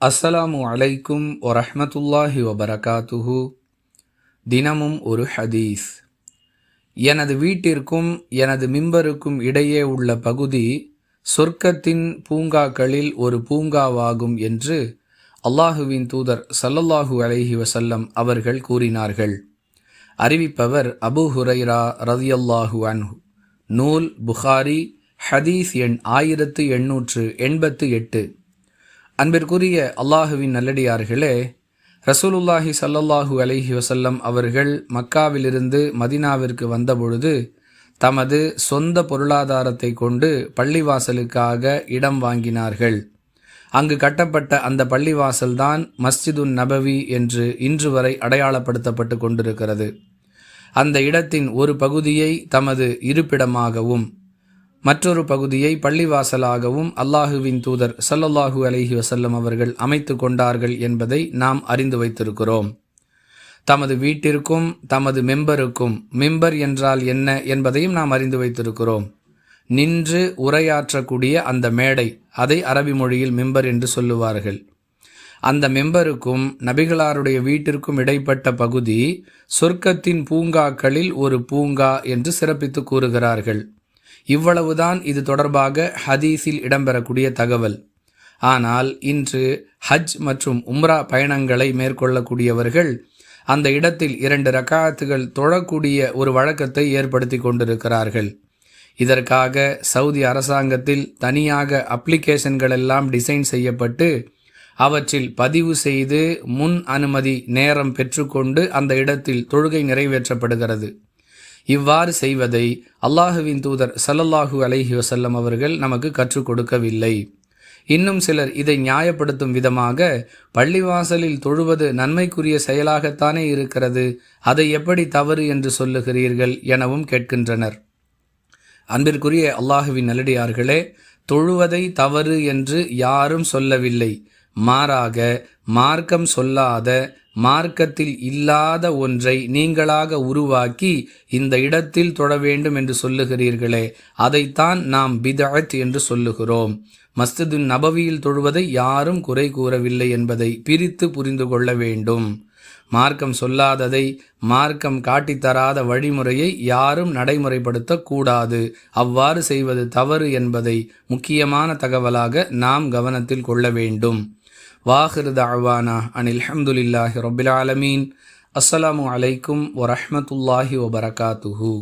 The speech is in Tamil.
அஸ்ஸலாமு அலைக்கும் வரஹ்மத்துல்லாஹி வபரகாத்துஹு. தினமும் ஒரு ஹதீஸ். எனது வீட்டிற்கும் எனது மிம்பருக்கும் இடையே உள்ள பகுதி சொர்க்கத்தின் பூங்காக்களில் ஒரு பூங்காவாகும் என்று அல்லாஹுவின் தூதர் ஸல்லல்லாஹு அலைஹி வஸல்லம் அவர்கள் கூறினார்கள். அறிவிப்பவர் அபூ ஹுரைரா ரலியல்லாஹு அன்ஹு. நூல் புகாரி, ஹதீஸ் எண் 1888. அன்பிற்குரிய அல்லாஹுவின் நல்லடியார்களே, ரசூலுல்லாஹி ஸல்லல்லாஹு அலைஹி வஸல்லம் அவர்கள் மக்காவிலிருந்து மதினாவிற்கு வந்தபொழுது தமது சொந்த பொருளாதாரத்தை கொண்டு பள்ளிவாசலுக்காக இடம் வாங்கினார்கள். அங்கு கட்டப்பட்ட அந்த பள்ளிவாசல்தான் மஸ்ஜிதுன் நபவி என்று இன்று வரை அடையாளப்படுத்தப்பட்டு கொண்டிருக்கிறது. அந்த இடத்தின் ஒரு பகுதியை தமது இருப்பிடமாகவும் மற்றொரு பகுதியை பள்ளிவாசலாகவும் அல்லாஹுவின் தூதர் ஸல்லல்லாஹு அலைஹி வஸல்லம் அவர்கள் அமைத்து கொண்டார்கள் என்பதை நாம் அறிந்து வைத்திருக்கிறோம். தமது வீட்டிற்கும் தமது மெம்பருக்கும், மெம்பர் என்றால் என்ன என்பதையும் நாம் அறிந்து வைத்திருக்கிறோம். நின்று உரையாற்றக்கூடிய அந்த மேடை, அதை அரபி மொழியில் மெம்பர் என்று சொல்லுவார்கள். அந்த மெம்பருக்கும் நபிகளாருடைய வீட்டிற்கும் இடைப்பட்ட பகுதி சொர்க்கத்தின் பூங்காக்களில் ஒரு பூங்கா என்று சிறப்பித்து கூறுகிறார்கள். இவ்வளவுதான் இது தொடர்பாக ஹதீஸில் இடம்பெறக்கூடிய தகவல். ஆனால் இன்று ஹஜ் மற்றும் உம்ரா பயணங்களை மேற்கொள்ளக்கூடியவர்கள் அந்த இடத்தில் 2 ரக்காத்துகள் தொழக்கூடிய ஒரு வழக்கத்தை ஏற்படுத்தி கொண்டிருக்கிறார்கள். இதற்காக சவுதி அரசாங்கத்தில் தனியாக அப்ளிகேஷன்கள் எல்லாம் டிசைன் செய்யப்பட்டு அவற்றில் பதிவு செய்து முன் அனுமதி நேரம் பெற்றுக்கொண்டு அந்த இடத்தில் தொழுகை நிறைவேற்றப்படுகிறது. இவ்வாறு செய்வதை அல்லாஹுவின் தூதர் ஸல்லல்லாஹு அலைஹி வஸல்லம் அவர்கள் நமக்கு கற்றுக் கொடுக்கவில்லை. இன்னும் சிலர் இதை நியாயப்படுத்தும் விதமாக, பள்ளிவாசலில் தொழுவது நன்மைக்குரிய செயலாகத்தானே இருக்கிறது, அதை எப்படி தவறு என்று சொல்லுகிறீர்கள் எனவும் கேட்கின்றனர். அன்பிற்குரிய அல்லாஹுவின் நல்லடியார்களே, தொழுவதை தவறு என்று யாரும் சொல்லவில்லை. மாறாக மார்க்கம் சொல்லாத, மார்க்கத்தில் இல்லாத ஒன்றை நீங்களாக உருவாக்கி இந்த இடத்தில் தொழ வேண்டும் என்று சொல்லுகிறீர்களே, அதைத்தான் நாம் பித்அத் என்று சொல்லுகிறோம். மஸ்ஜிதுன் நபவியில் தொழுவதை யாரும் குறை கூறவில்லை என்பதை பிரித்து புரிந்து கொள்ள வேண்டும். மார்க்கம் சொல்லாததை, மார்க்கம் காட்டித்தராத வழிமுறையை யாரும் நடைமுறைப்படுத்தக்கூடாது. அவ்வாறு செய்வது தவறு என்பதை முக்கியமான தகவலாக நாம் கவனத்தில் கொள்ள வேண்டும். வாஹிரு தஅவானா அனில் ஹம்துலில்லாஹி ரப்பில் ஆலமீன். அஸ்ஸலாமு அலைக்கும் வரஹ்மத்துல்லாஹி வபரகாத்துஹு.